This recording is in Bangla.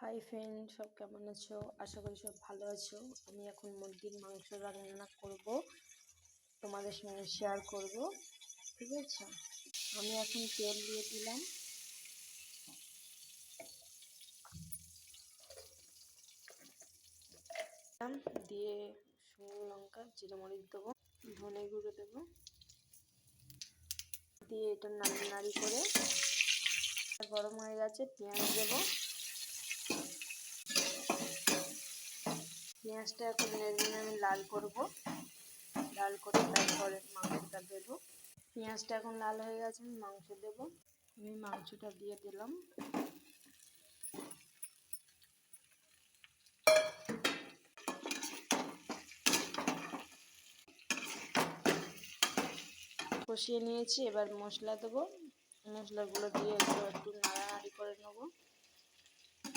হাই ফ্রেন্ড, সব কেমন আছো? আশা করি সব ভালো আছো। আমি এখন মুরগির মাংস রান্না করব, তোমাদের সঙ্গে শেয়ার করব। ঠিক আছে, আমি এখন তেল দিয়ে দিলাম, দিয়ে শুকনো লঙ্কা, জিরে মরিচ দেবো, ধনে গুঁড়ো দেবো, দিয়ে এটা নাড়ি নাড়ি করে গরম হয়ে গেছে। পেঁয়াজ দেবো, পেঁয়াজটা এখন নেড়ে আমি লাল করব, লাল করে তারপরে মাংসটা দেবো। পেঁয়াজটা এখন লাল হয়ে গেছে, আমি মাংস দেবো। আমি মাংসটা দিয়ে দিলাম, কষিয়ে নিয়েছি। এবার মশলা দেবো, মশলাগুলো দিয়ে একটু নাড়ানাড়ি করে নেবো।